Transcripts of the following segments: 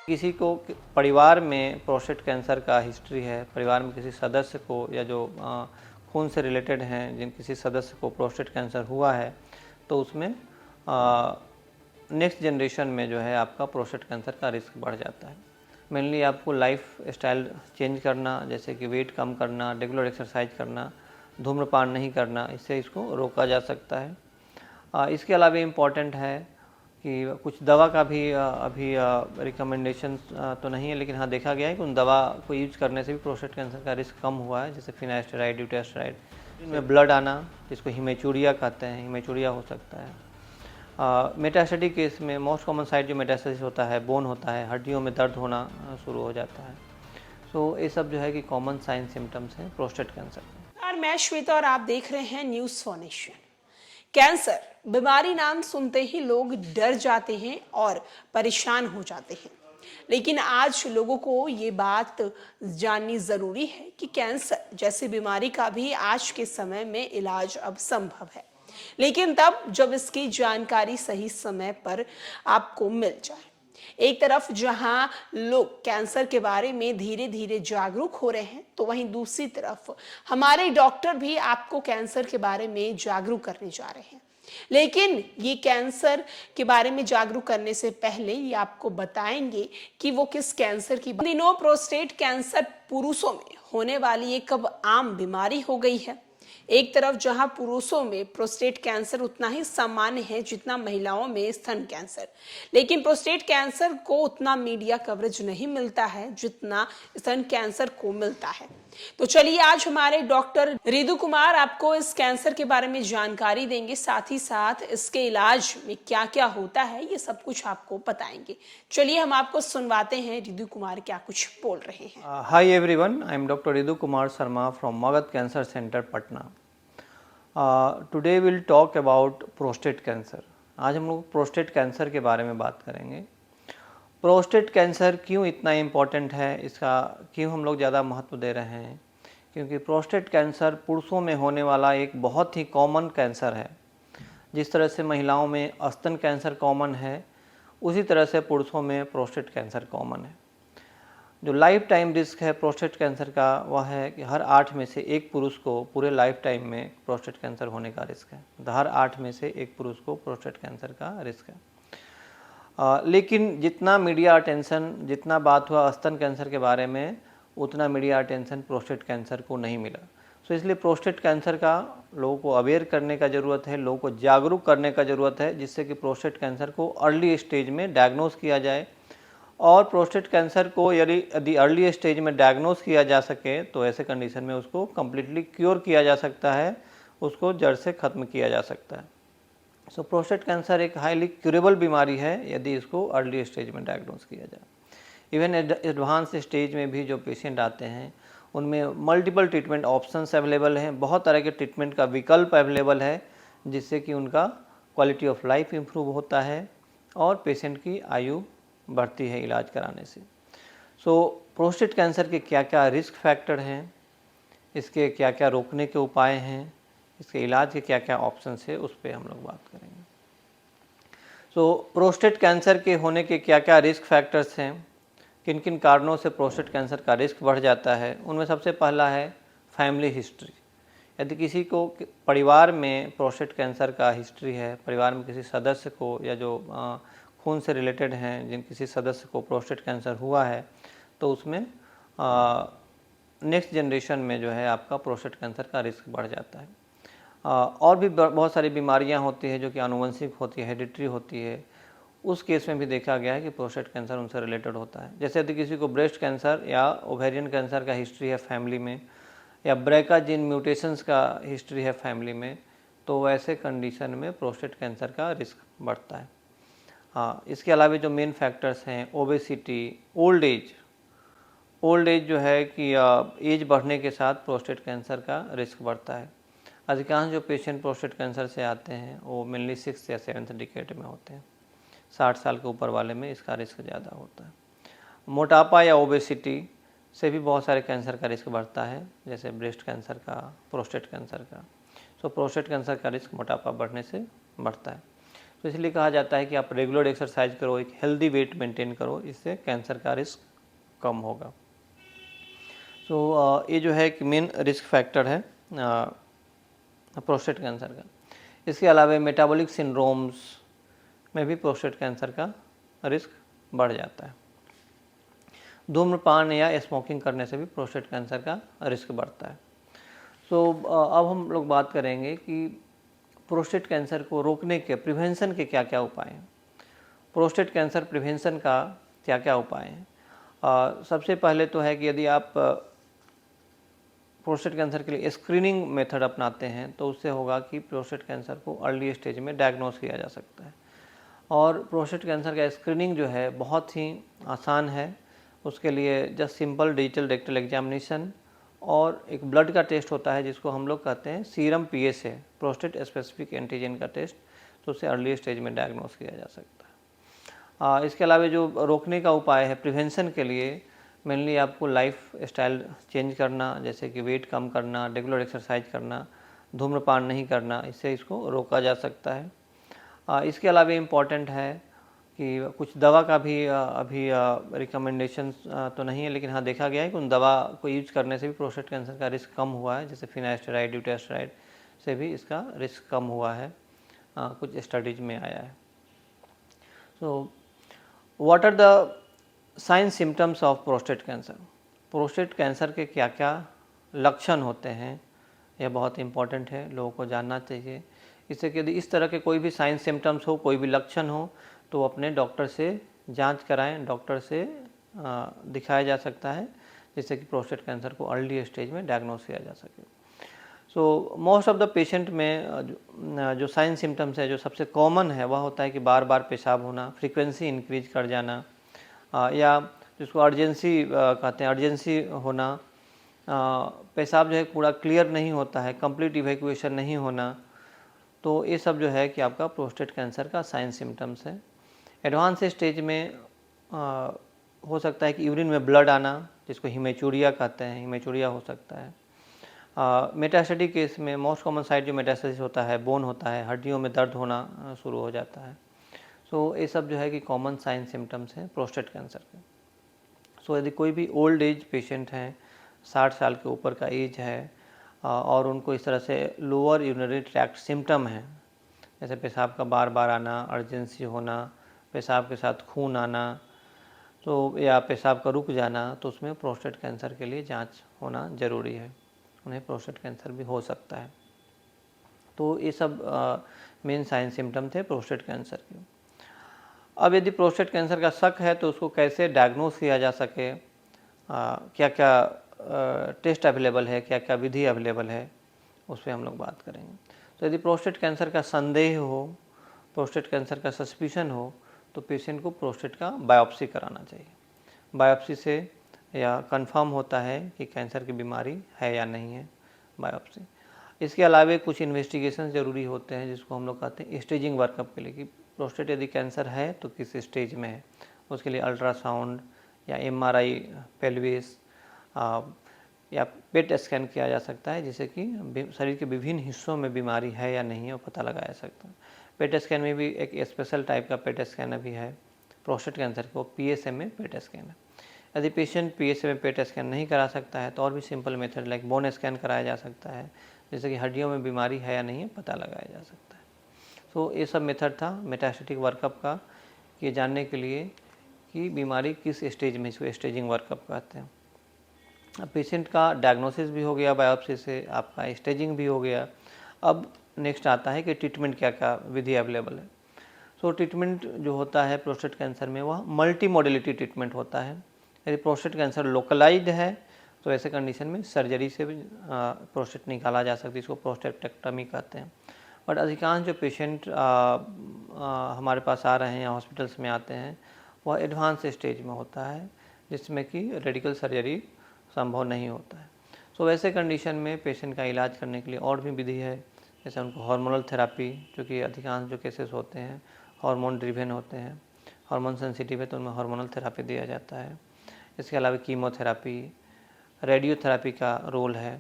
किसी को परिवार में प्रोस्टेट कैंसर का हिस्ट्री है, परिवार में किसी सदस्य को या जो खून से रिलेटेड हैं, जिन किसी सदस्य को प्रोस्टेट कैंसर हुआ है, तो उसमें नेक्स्ट जनरेशन में जो है आपका प्रोस्टेट कैंसर का रिस्क बढ़ जाता है। मेनली आपको लाइफ स्टाइल चेंज करना, जैसे कि वेट कम करना, रेगुलर एक्सरसाइज करना, धूम्रपान नहीं करना, इससे इसको रोका जा सकता है। इसके अलावा इम्पॉर्टेंट है कि कुछ दवा का भी अभी रिकमेंडेशन तो नहीं है, लेकिन हाँ देखा गया है कि उन दवा को यूज करने से भी प्रोस्टेट कैंसर का रिस्क कम हुआ है, जैसे फिनास्टेराइड, ड्यूटेस्टेराइड। इनमें ब्लड आना, जिसको हिमेचूरिया कहते हैं, हिमेचूरिया हो सकता है। मेटास्टेटिक केस में मोस्ट कॉमन साइड जो मेटास्टेसिस होता है, बोन होता है, हड्डियों में दर्द होना शुरू हो जाता है। सो ये सब जो है कि कॉमन साइन सिम्टम्स हैं प्रोस्टेट कैंसर के। और मैं श्वेता और आप देख रहे हैं न्यूज़ फॉर नेशन। कैंसर बीमारी नाम सुनते ही लोग डर जाते हैं और परेशान हो जाते हैं, लेकिन आज लोगों को ये बात जाननी जरूरी है कि कैंसर जैसी बीमारी का भी आज के समय में इलाज अब संभव है, लेकिन तब जब इसकी जानकारी सही समय पर आपको मिल जाए। एक तरफ जहां लोग कैंसर के बारे में धीरे धीरे जागरूक हो रहे हैं, तो वहीं दूसरी तरफ हमारे डॉक्टर भी आपको कैंसर के बारे में जागरूक करने जा रहे हैं। लेकिन ये कैंसर के बारे में जागरूक करने से पहले ये आपको बताएंगे कि वो किस कैंसर की दिनों प्रोस्टेट कैंसर पुरुषों में होने वाली एक अब आम बीमारी हो गई है। एक तरफ जहां पुरुषों में प्रोस्टेट कैंसर उतना ही सामान्य है जितना महिलाओं में स्तन कैंसर, लेकिन प्रोस्टेट कैंसर को उतना मीडिया कवरेज नहीं मिलता है जितना स्तन कैंसर को मिलता है। तो चलिए आज हमारे डॉक्टर रिदु कुमार आपको इस कैंसर के बारे में जानकारी देंगे, साथ ही साथ इसके इलाज में क्या क्या होता है ये सब कुछ आपको बताएंगे। चलिए हम आपको सुनवाते हैं रिदु कुमार क्या कुछ बोल रहे हैं। Hi everyone, I am doctor Ridu Kumar Sharma from Magadh cancer centre Patna. Today will talk about prostate cancer. आज हम लोग प्रोस्टेट कैंसर के बारे में बात करेंगे। प्रोस्टेट कैंसर क्यों इतना इम्पॉर्टेंट है, इसका क्यों हम लोग ज़्यादा महत्व दे रहे हैं, क्योंकि प्रोस्टेट कैंसर पुरुषों में होने वाला एक बहुत ही कॉमन कैंसर है। जिस तरह से महिलाओं में स्तन कैंसर कॉमन है, उसी तरह से पुरुषों में प्रोस्टेट कैंसर कॉमन है। जो लाइफ टाइम रिस्क है प्रोस्टेट कैंसर का, वह है कि हर 8 में से एक पुरुष को पूरे लाइफ टाइम में प्रोस्टेट कैंसर होने का रिस्क है। तो हर 8 में से एक पुरुष को प्रोस्टेट कैंसर का रिस्क है। लेकिन जितना मीडिया अटेंशन, जितना बात हुआ स्तन कैंसर के बारे में, उतना मीडिया अटेंशन प्रोस्टेट कैंसर को नहीं मिला। सो इसलिए प्रोस्टेट कैंसर का लोगों को अवेयर करने का ज़रूरत है, लोगों को जागरूक करने का ज़रूरत है, जिससे कि प्रोस्टेट कैंसर को अर्ली स्टेज में डायग्नोस किया जाए। और प्रोस्टेट कैंसर को यदि अर्ली स्टेज में डायग्नोस किया जा सके तो ऐसे कंडीशन में उसको कम्प्लीटली क्योर किया जा सकता है, उसको जड़ से ख़त्म किया जा सकता है। सो प्रोस्टेट कैंसर एक हाईली क्यूरेबल बीमारी है यदि इसको अर्ली स्टेज में डायग्नोस किया जाए। इवन एडवांस स्टेज में भी जो पेशेंट आते हैं उनमें मल्टीपल ट्रीटमेंट ऑप्शंस अवेलेबल हैं, बहुत तरह के ट्रीटमेंट का विकल्प अवेलेबल है, जिससे कि उनका क्वालिटी ऑफ लाइफ इम्प्रूव होता है और पेशेंट की आयु बढ़ती है इलाज कराने से। सो प्रोस्टेट कैंसर के क्या क्या रिस्क फैक्टर हैं, इसके क्या क्या रोकने के उपाय हैं, इसके इलाज के क्या क्या ऑप्शंस है, उस पर हम लोग बात करेंगे। सो प्रोस्टेट कैंसर के होने के क्या क्या रिस्क फैक्टर्स हैं, किन किन कारणों से प्रोस्टेट कैंसर का रिस्क बढ़ जाता है, उनमें सबसे पहला है फैमिली हिस्ट्री। यदि किसी को परिवार में प्रोस्टेट कैंसर का हिस्ट्री है, परिवार में किसी सदस्य को या जो खून से रिलेटेड हैं, जिन किसी सदस्य को प्रोस्टेट कैंसर हुआ है, तो उसमें नेक्स्ट जनरेशन में जो है आपका प्रोस्टेट कैंसर का रिस्क बढ़ जाता है। और भी बहुत सारी बीमारियां होती है जो कि आनुवंशिक होती है, हेरिडिटरी होती है। उस केस में भी देखा गया है कि प्रोस्टेट कैंसर उनसे रिलेटेड होता है। जैसे यदि किसी को ब्रेस्ट कैंसर या ओवेरियन कैंसर का हिस्ट्री है फैमिली में, या ब्रेका जीन म्यूटेशंस का हिस्ट्री है फैमिली में, तो वैसे कंडीशन में प्रोस्टेट कैंसर का रिस्क बढ़ता है। हाँ, इसके अलावा जो मेन फैक्टर्स हैं ओबेसिटी, ओल्ड एज जो है कि एज बढ़ने के साथ प्रोस्टेट कैंसर का रिस्क बढ़ता है। अधिकांश जो पेशेंट प्रोस्टेट कैंसर से आते हैं वो मेनली 6th या 7th डिकेड में होते हैं। 60 साल के ऊपर वाले में इसका रिस्क ज़्यादा होता है। मोटापा या ओबेसिटी से भी बहुत सारे कैंसर का रिस्क बढ़ता है, जैसे ब्रेस्ट कैंसर का, प्रोस्टेट कैंसर का। सो प्रोस्टेट कैंसर का रिस्क मोटापा बढ़ने से बढ़ता है। तो इसलिए कहा जाता है कि आप रेगुलर एक्सरसाइज करो, एक हेल्दी वेट मेंटेन करो, इससे कैंसर का रिस्क कम होगा। ये जो है कि मेन रिस्क फैक्टर है प्रोस्टेट कैंसर का। इसके अलावा मेटाबॉलिक सिंड्रोम्स में भी प्रोस्टेट कैंसर का रिस्क बढ़ जाता है। धूम्रपान या स्मोकिंग करने से भी प्रोस्टेट कैंसर का रिस्क बढ़ता है। अब हम लोग बात करेंगे कि प्रोस्टेट कैंसर को रोकने के प्रिवेंशन के क्या क्या उपाय हैं। प्रोस्टेट कैंसर प्रिवेंशन का क्या क्या उपाय हैं। सबसे पहले तो है कि यदि आप प्रोस्टेट कैंसर के लिए स्क्रीनिंग मेथड अपनाते हैं तो उससे होगा कि प्रोस्टेट कैंसर को अर्ली स्टेज में डायग्नोस किया जा सकता है। और प्रोस्टेट कैंसर का स्क्रीनिंग जो है बहुत ही आसान है। उसके लिए just simple digital rectal examination और एक ब्लड का टेस्ट होता है जिसको हम लोग कहते हैं serum PSA, prostate specific antigen का टेस्ट, तो उससे अर्ली स्टेज में डायग्नोस किया जा सकता है। इसके अलावा जो रोकने का उपाय है प्रिवेंशन के लिए, मेनली आपको लाइफ स्टाइल चेंज करना, जैसे कि वेट कम करना, रेगुलर एक्सरसाइज करना, धूम्रपान नहीं करना, इससे इसको रोका जा सकता है। इसके अलावा इम्पॉर्टेंट है कि कुछ दवा का भी अभी रिकमेंडेशंस तो नहीं है, लेकिन हाँ देखा गया है कि उन दवा को यूज करने से भी प्रोस्टेट कैंसर का रिस्क कम हुआ है। जैसे फिनास्टेराइड, ड्यूटेस्टेराइड से भी इसका रिस्क कम हुआ है, कुछ स्टडीज में आया है। What are the sign symptoms of prostate cancer. Prostate cancer के क्या क्या लक्षण होते हैं, यह बहुत इंपॉर्टेंट है, लोगों को जानना चाहिए। इससे कि यदि इस तरह के कोई भी साइन सिम्टम्स हो, कोई भी लक्षण हो, तो अपने डॉक्टर से जांच कराएं, डॉक्टर से दिखाया जा सकता है, जिससे कि प्रोस्टेट कैंसर को अर्ली स्टेज में डायग्नोस किया जा सके। मोस्ट ऑफ द पेशेंट में जो साइन सिम्टम्स है, जो सबसे कॉमन है, वह होता है कि बार बार पेशाब होना, फ्रीक्वेंसी इंक्रीज कर जाना, या जिसको अर्जेंसी कहते हैं, अर्जेंसी होना, पेशाब जो है पूरा क्लियर नहीं होता है, कंप्लीट इवैक्यूएशन नहीं होना। तो ये सब जो है कि आपका प्रोस्टेट कैंसर का साइन सिम्टम्स है। एडवांस स्टेज में हो सकता है कि यूरिन में ब्लड आना, जिसको हिमेचूरिया कहते हैं, हिमेचूरिया हो सकता है। मेटास्टेटिक केस में मोस्ट कॉमन साइट जो मेटास्टेसिस होता है, बोन होता है, हड्डियों में दर्द होना शुरू हो जाता है। ये सब जो है कि कॉमन साइन सिम्टम्स हैं प्रोस्टेट कैंसर के। यदि कोई भी ओल्ड एज पेशेंट हैं, 60 साल के ऊपर का एज है, और उनको इस तरह से लोअर यूरिनरी ट्रैक्ट सिम्टम है, जैसे पेशाब का बार बार आना, अर्जेंसी होना, पेशाब के साथ खून आना, या पेशाब का रुक जाना, तो उसमें प्रोस्टेट कैंसर के लिए जांच होना ज़रूरी है, उन्हें प्रोस्टेट कैंसर भी हो सकता है। तो ये सब मेन साइन सिम्टम थे प्रोस्टेट कैंसर के। अब यदि प्रोस्टेट कैंसर का शक है तो उसको कैसे डायग्नोस किया जा सके, क्या क्या टेस्ट अवेलेबल है, क्या क्या विधि अवेलेबल है, उस पर हम लोग बात करेंगे। तो यदि प्रोस्टेट कैंसर का संदेह हो, प्रोस्टेट कैंसर का सस्पिशन हो, तो पेशेंट को प्रोस्टेट का बायोप्सी कराना चाहिए। बायोप्सी से या कंफर्म होता है कि कैंसर की बीमारी है या नहीं है, बायोप्सी। इसके अलावा कुछ इन्वेस्टिगेशन ज़रूरी होते हैं, जिसको हम लोग कहते हैं स्टेजिंग वर्कअप के लिए, कि प्रोस्टेट यदि कैंसर है तो किस स्टेज में है। उसके लिए अल्ट्रासाउंड या MRI पेल्विस या पेट स्कैन किया जा सकता है, जिससे कि शरीर के विभिन्न हिस्सों में बीमारी है या नहीं है वो पता लगाया जा सकता है। पेट स्कैन में भी एक स्पेशल टाइप का पेट स्कैन अभी है प्रोस्टेट कैंसर को, PSMA पेट स्कैन है। यदि पेशेंट PSMA पेट स्कैन नहीं करा सकता है तो और भी simple method like bone scan कराया जा सकता है, जैसे कि हड्डियों में बीमारी है या नहीं है पता लगाया जा सकता है। ये सब मेथड था मेटास्टेटिक वर्कअप का, ये जानने के लिए कि बीमारी किस स्टेज में, इसको स्टेजिंग वर्कअप कहते हैं। अब पेशेंट का डायग्नोसिस भी हो गया बायोप्सी से, आपका स्टेजिंग भी हो गया। अब नेक्स्ट आता है कि ट्रीटमेंट क्या क्या विधि अवेलेबल है। ट्रीटमेंट जो होता है प्रोस्टेट कैंसर में वह मल्टी मोडेलिटी ट्रीटमेंट होता है। यदि प्रोस्टेट कैंसर लोकलाइज्ड है तो ऐसे कंडीशन में सर्जरी से भी प्रोस्टेट निकाला जा सकती है, इसको प्रोस्टेक्टेक्टमी कहते हैं। बट अधिकांश जो पेशेंट हमारे पास आ रहे हैं या हॉस्पिटल्स में आते हैं, वह एडवांस स्टेज में होता है, जिसमें कि रेडिकल सर्जरी संभव नहीं होता है। वैसे कंडीशन में पेशेंट का इलाज करने के लिए और भी विधि है, जैसे उनको हार्मोनल थेरापी, जो कि अधिकांश जो केसेस होते हैं हार्मोन ड्रिवेन होते हैं, हार्मोन सेंसिटिव है तो उनमें हार्मोनल थेरापी दिया जाता है। इसके अलावा कीमोथेरापी, रेडियोथेरापी का रोल है।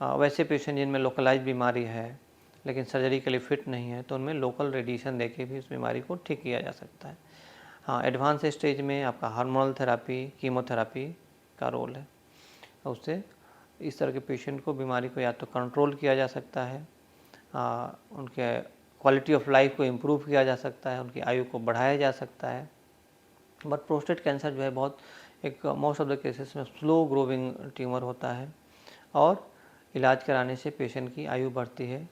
वैसे पेशेंट जिनमें लोकलाइज बीमारी है, लेकिन सर्जरी के लिए फिट नहीं है, तो उनमें लोकल रेडिएशन देके भी इस बीमारी को ठीक किया जा सकता है। हाँ, एडवांस स्टेज में आपका हार्मोनल थेरापी, कीमोथेरापी का रोल है। उससे इस तरह के पेशेंट को, बीमारी को या तो कंट्रोल किया जा सकता है, उनके क्वालिटी ऑफ लाइफ को इम्प्रूव किया जा सकता है, उनकी आयु को बढ़ाया जा सकता है। बट प्रोस्टेट कैंसर जो है बहुत एक मोस्ट ऑफ द केसेस में स्लो ग्रोविंग ट्यूमर होता है और इलाज कराने से पेशेंट की आयु बढ़ती है,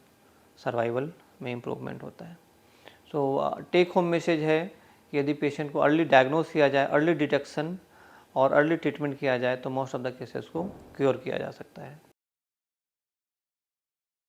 सर्वाइवल में इम्प्रूवमेंट होता है। सो टेक होम मैसेज है कि यदि पेशेंट को अर्ली डायग्नोस किया जाए, अर्ली डिटेक्शन और अर्ली ट्रीटमेंट किया जाए तो मोस्ट ऑफ द केसेस को क्योर किया जा सकता है।